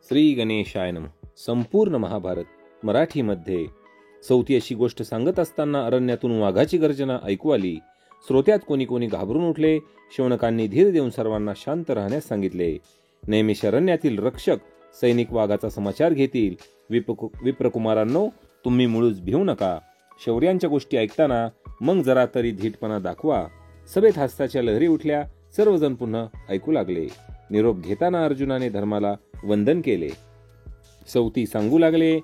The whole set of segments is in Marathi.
श्री गणेशाय नमः. संपूर्ण महाभारत मराठीमध्ये चौथी अशी गोष्ट सांगत असताना अरण्यातून वाघाची गर्जना ऐकू आली. श्रोत्यात कोणी कोणी घाबरून उठले. शौनकांनी धीर देऊन सर्वांना शांत राहण्यास सांगितले. नैमिष अरण्यातील रक्षक सैनिक वाघाचा समाचार घेतील. विप्रकुमारांनो, तुम्ही मुळूच भिवू नका. शौर्यांच्या गोष्टी ऐकताना मग जरा तरी धीटपणा दाखवा. सभेत हास्याच्या लहरी उठल्या. सर्वजण पुन्हा ऐकू लागले. निरोप घेताना अर्जुनाने धर्माला वंदन केले. सौती सांगू लागले,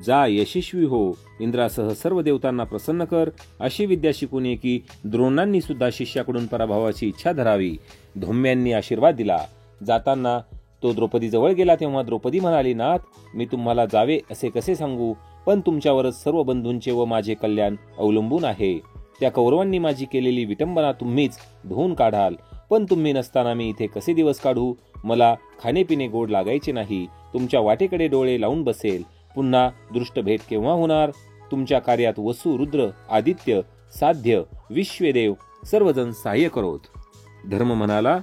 जा यशस्वी हो. इंद्रासह सर्व देवतांना प्रसन्न कर. अशी विद्या शिकून ये की द्रोणांनी सुद्धा शिष्याकडून पराभवाची इच्छा धरावी. धौम्यांनी आशीर्वाद दिला. जाताना तो द्रौपदी जवळ गेला तेव्हा द्रौपदी म्हणाली, नाथ, मी तुम्हाला जावे असे कसे सांगू, पण तुमच्यावरच सर्व बंधूंचे व माझे कल्याण अवलंबून आहे. त्या कौरवांनी माझी केलेली विटंबना तुम्हीच धुवून काढाल, पण तुम्ही नसताना मी इथे कसे दिवस काढू. मला खाणेपिणे गोड लागायचे नाही. तुमच्या वाटेकडे डोळे लावून बसेल. पुन्हा दृष्ट भेट केव्हा होणार. तुमच्या कार्यात वसु, रुद्र, आदित्य, साध्य, विश्वेदेव सर्वजण सहाय्य करोत. धर्म म्हणाला,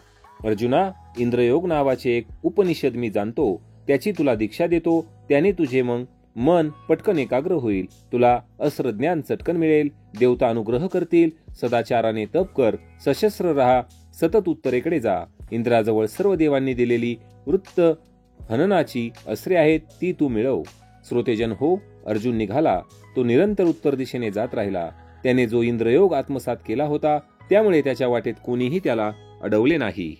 अर्जुना, इंद्रयोग नावाचे एक उपनिषद मी जाणतो. त्याची तुला दीक्षा देतो. त्याने तुझे मन पटकन एकाग्र होईल. तुला अस्त्रज्ञान चटकन मिळेल. देवता अनुग्रह करतील. सदाचाराने तप कर. सशस्त्र राहा. सतत उत्तरेकडे जा. इंद्राजवळ सर्व देवांनी दिलेली वृत्त हननाची अस्त्रे आहेत, ती तू मिळव. श्रोतेजन हो. अर्जुन निघाला. तो निरंतर उत्तर दिशेने जात राहिला. त्याने जो इंद्रयोग आत्मसात केला होता त्यामुळे त्याच्या वाटेत कोणीही त्याला अडवले नाही.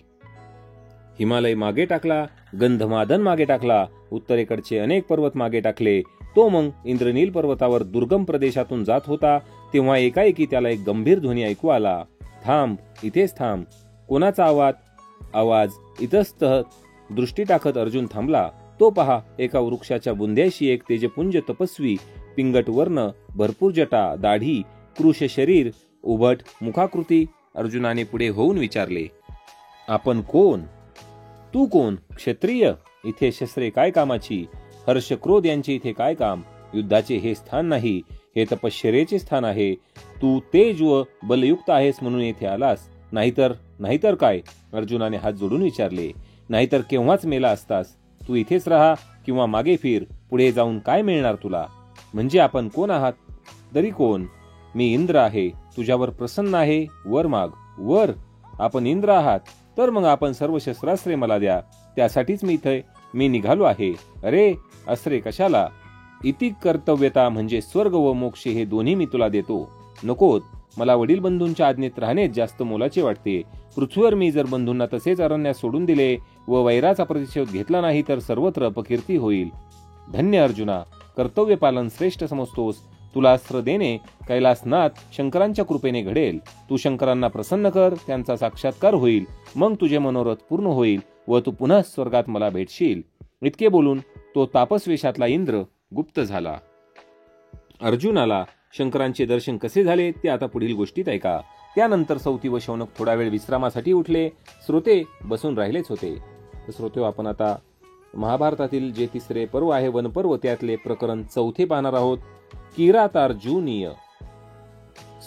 हिमालय मागे टाकला. गंधमादन मागे टाकला. उत्तरेकडचे अनेक पर्वत मागे टाकले. तो मग इंद्रनील पर्वतावर दुर्गम प्रदेशातून जात होता तेव्हा एकाएकी त्याला एक गंभीर ध्वनी ऐकू आला. थांब, इथेच थांब. कोणाचा आवाज इतस्तः दृष्टी टाकत अर्जुन थांबला. तो पहा, एका वृक्षाच्या बुंद्याशी एक तेजपुंज तपस्वी, पिंगट वर्ण, भरपूर जटा, दाढी, कृश शरीर, उभट मुखाकृती. अर्जुनाने पुढे होऊन विचारले, आपण कोण? तू कोण? क्षत्रिय? इथे शस्त्रे काय कामाची? हर्ष क्रोध यांचे इथे काय काम? युद्धाचे हे स्थान नाही, हे तपश्चर्येचे स्थान आहे. तू तेज व बलयुक्त आहेस म्हणून येथे आलास. नाहीतर काय? अर्जुनाने हात जोडून विचारले. नाहीतर केव्हाच मेला असतास. तू इथेच राहा किंवा मागे फिर. पुढे जाऊन काय मिळणार तुला? म्हणजे आपण कोण आहात? तरी कोण? मी इंद्र आहे. तुझ्यावर प्रसन्न आहे. वर माग. वर? आपण इंद्र आहात? तर मग आपण सर्व शस्त्रास्त्रे मला द्या. त्यासाठीच मी निघालो आहे. अरे, अस्त्रे कशाला? इति कर्तव्यता म्हणजे स्वर्ग व मोक्ष हे दोन्ही मी तुला देतो. नकोत. मला वडील बंधूंच्या आज्ञेत राहणेच जास्त मोलाचे वाटते. पृथ्वीवर मी जर बंधूंना तसेच अरण्यात सोडून दिले व वैराचा प्रतिशोध घेतला नाही तर सर्वत्र अपकीर्ती होईल. धन्य अर्जुना, कर्तव्य पालन श्रेष्ठ समजतोस. तुला अस्त्र देणे कैलासनाथ शंकरांच्या कृपेने घडेल. तू शंकरांना प्रसन्न कर. त्यांचा साक्षात्कार होईल. मग तुझे मनोरथ पूर्ण होईल व तू पुन्हा स्वर्गात मला भेटशील. इतके बोलून तो तापसवेशातला इंद्र गुप्त झाला. अर्जुनाला शंकरांचे दर्शन कसे झाले ते आता पुढील गोष्टीत ऐका. त्यानंतर सौती व शौनक थोडा वेळ विश्रामासाठी उठले. श्रोते बसून राहिलेच होते. श्रोते, आपण आता महाभारतातील जे तिसरे पर्व आहे, वनपर्व, त्यातले प्रकरण 4 पाहणार आहोत. किरातार्जुनीय.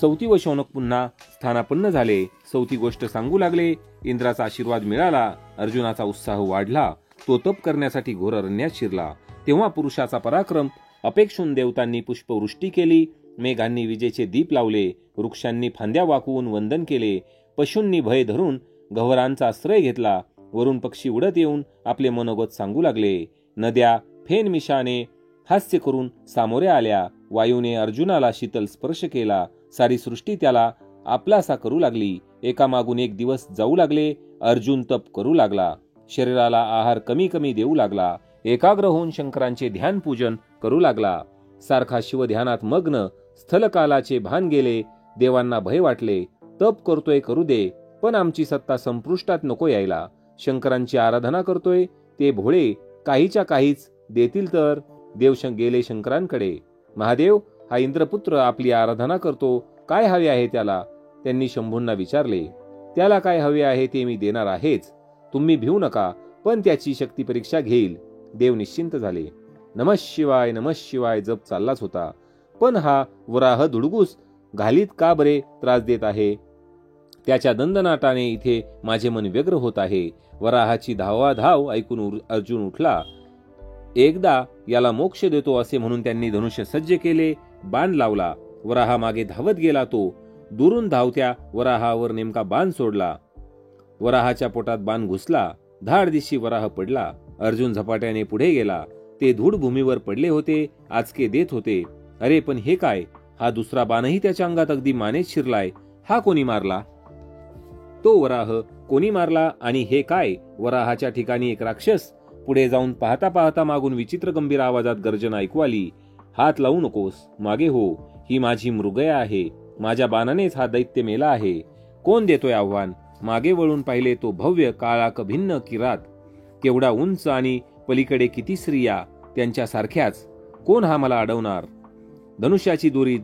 सौती व शौनक पुन्हा स्थानापन्न झाले. सौती गोष्ट सांगू लागले. इंद्राचा आशीर्वाद मिळाला. अर्जुनाचा उत्साह वाढला. तो तप करण्यासाठी घोर अरण्यात शिरला. तेव्हा पुरुषाचा पराक्रम अपेक्षून देवतांनी पुष्पवृष्टी केली. मेघांनी विजेचे दीप लावले. वृक्षांनी फांद्या वाकवून वंदन केले. पशूंनी भय धरून गह्वरांचा आश्रय घेतला. वरून पक्षी उडत येऊन आपले मनोगत सांगू लागले. नद्या फेनमिशाने हास्य करून सामोरे आल्या. वायूने अर्जुनाला शीतल स्पर्श केला. सारी सृष्टी त्याला आपलासा करू लागली. एकामागून एक दिवस जाऊ लागले. अर्जुन तप करू लागला. शरीराला आहार कमी कमी देऊ लागला. एकाग्र होऊन शंकरांचे ध्यान पूजन करू लागला. सारखा शिवध्यानात मग्न. स्थलकालाचे भान गेले. देवांना भय वाटले. तप करतोय करू दे, पण आमची सत्ता संपुष्टात नको यायला. शंकरांची आराधना करतोय ते भोळे काहीच्या काहीच देतील तर. देव गेले शंकरांकडे. महादेव, हा इंद्रपुत्र आपली आराधना करतो. काय हवे आहे त्याला? त्यांनी शंभूंना विचारले. त्याला काय हवे आहे ते मी देणार आहेच. तुम्ही भिवू नका, पण त्याची शक्ती परीक्षा घेईल. देव निश्चिंत झाले. नमः शिवाय नमः शिवाय जप चाललाच होता. पण हा वराह धुडगूस घालीत का बरे त्रास देत आहे? त्याच्या दंदनाटाने इथे माझे मन व्यग्र होत आहे. वराहाची धावाधाव ऐकून अर्जुन उठला. एकदा याला मोक्ष देतो असे म्हणून त्यांनी धनुष्य सज्ज केले. बाण लावला. वराहा मागे धावत गेला. तो दुरून धावत्या वराहावर नेमका बाण सोडला. वराहाच्या पोटात बाण घुसला. धाड दिशी वराह पडला. अर्जुन झपाट्याने पुढे गेला. ते धूळ भूमीवर पडले होते. आचके देत होते. अरे पण हे काय? हा दुसरा बाणही त्याच्या अंगात अगदी मानेत शिरलाय. हा कोणी मारला? तो वराह कोणी मारला? आणि हे काय? वराहाच्या ठिकाणी एक राक्षस. पुढे जाऊन पाहता पाहता मागून विचित्र गंभीर आवाजात गर्जना ऐकू आली. हात लावू नकोस, मागे हो. ही माझी मृगया आहे. माझ्या बाणानेच हा दैत्य मेला आहे. कोण देतोय आव्हान? मागे वळून पाहिले तो भव्य काळाक भिन्न किरात. केवढा उंच आणि पलीकडे किती स्त्रिया त्यांच्या सारख्याच. कोण हा मला अडवणार? धनुष्याची दोरी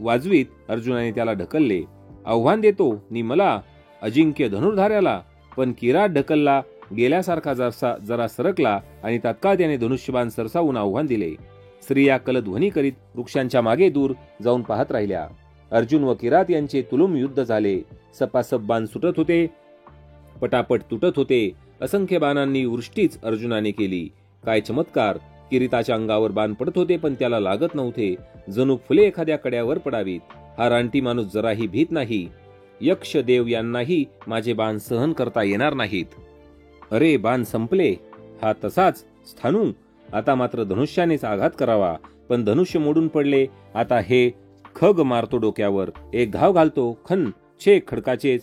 वाजवीत अर्जुनाने त्याला ढकलले. आव्हान देतो नि मला, अजिंक्य धनुर्धार्याला. पण किरात ढकलला गेल्यासारखा जरा सरकला आणि तत्काळ त्याने धनुष्यबाण सरसावून आव्हान दिले. स्त्रिया कलध्वनी करीत वृक्षांच्या मागे दूर जाऊन पाहत राहिल्या. अर्जुन व किरात यांचे तुलूम युद्ध झाले. सपासप बाण सुटत होते, पटापट तुटत होते. असंख्य बाणांनी वृष्टीच अर्जुनाने केली. काय चमत्कार! किरीताच्या अंगावर बाण पडत होते पण त्याला लागत नव्हते. जणू फुले एखाद्या कड्यावर पडावीत. हा रानटी माणूस जराही भीत नाही. यक्ष देव यांनाही माझे बाण सहन करता येणार नाहीत. अरे बाण संपले. हा तसाच स्थानू. आता मात्र धनुष्यानेच आघात करावा. पण धनुष्य मोडून पडले. आता हे खग मारतो डोक्यावर. एक घाव घालतो. खन छे खडकाचे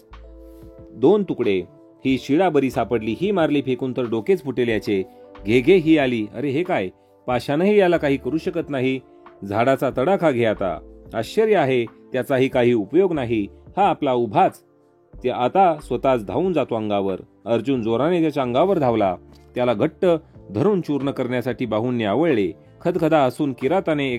2 तुकडे. ही शिळा बरी सापडली. ही मारली फेकून तर डोकेच फुटेल याचे. घे ही आली. अरे हे काय? पाशानही याला काही करू शकत नाही. झाडाचा तडाखा घे आता. आश्चर्य आहे, त्याचाही काही उपयोग नाही. हा आपला उभाच. ते आता स्वतःच धावून जातो अंगावर. अर्जुन जोराने त्याच्या अंगावर धावला. त्याला घट्ट धरून चूर्ण करण्यासाठी बाहूंनी आवळले. खदखदा हसून किराताने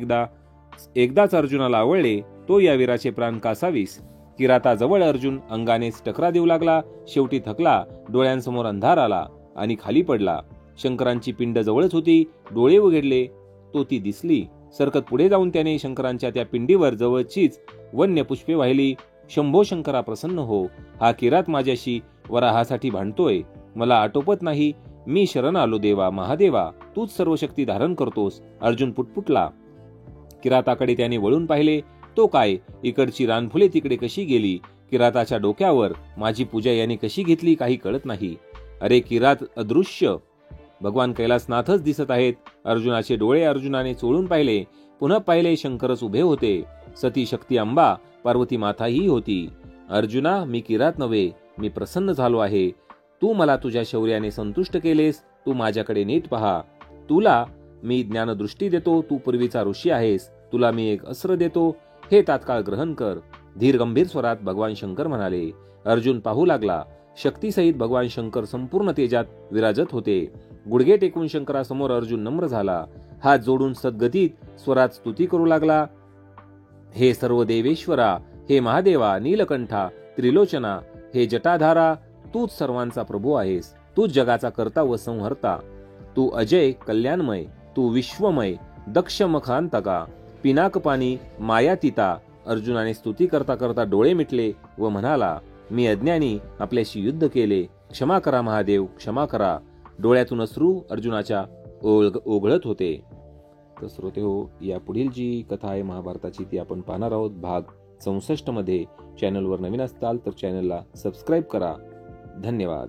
एकदाच अर्जुनाला आवळले. तो या वीराचे प्राण कासावीस. किराताजवळ अर्जुन अंगानेच टकरा देऊ लागला. शेवटी थकला. डोळ्यांसमोर अंधार आला आणि खाली पडला. शंकरांची पिंड जवळच होती. डोळे उघडले तो ती दिसली. सरकत पुढे जाऊन त्याने शंकरांच्या त्या पिंडीवर जवळचीच वन्य पुष्पे वाहिली. शंभो शंकरा प्रसन्न हो. हा किरात माझ्याशी वराहासाठी भांडतोय. मला आटोपत नाही. मी शरण आलो देवा. महादेवा, तूच सर्व शक्ती धारण करतोस. अर्जुन पुटपुटला. किराताकडे त्याने वळून पाहिले. तो काय? इकडची रानफुले तिकडे कशी गेली? किराताच्या डोक्यावर माझी पूजा याने कशी घेतली काही कळत नाही. अरे किरात अदृश्य. भगवान कैलासनाथच दिसत आहेत. अर्जुनाचे डोळे अर्जुनाने चोळून पाहिले. पुन्हा पाहिले. शंकरच उभे होते. सती शक्ती अंबा पार्वती माताही होती. अर्जुना, मी किरात नव्हे. मी प्रसन्न झालो आहे. तू मला तुझ्या शौर्याने संतुष्ट केलेस. तू माझ्याकडे नीट पहा. तुला मी ज्ञानदृष्टी देतो. तू पूर्वीचा ऋषी आहेस. तुला मी एक अस्त्र देतो. हे तात्काळ ग्रहण कर. धीर गंभीर स्वरात भगवान शंकर म्हणाले. अर्जुन पाहू लागला. शक्तीसहित भगवान शंकर संपूर्ण तेजात विराजत होते. गुडघे टेकून शंकरासमोर अर्जुन नम्र झाला. हात जोडून सद्गतीत स्वरात स्तुती करू लागला. हे सर्व देवेश्वरा, हे महादेवा, नीलकंठा, त्रिलोचना, हे जटाधारा, तूच सर्वांचा प्रभू आहेस. तूच जगाचा कर्ता व संहर्ता. तू अजय कल्याणमय. तू विश्वमय. दक्षमखांतका, पिनाकपाणी, मायातीता. अर्जुनाने स्तुती करता करता डोळे मिटले व म्हणाला, मी अज्ञानी आपल्याशी युद्ध केले. क्षमा करा महादेव, क्षमा करा. डोळ्यातून अश्रू अर्जुनाच्या ओघळत होते. तर श्रोते हो, या पुढील जी कथा आहे महाभारताची ती आपण पाहणार आहोत भाग 64 मध्ये. चॅनलवर नवीन असताल तर चॅनलला सबस्क्राईब करा. धन्यवाद.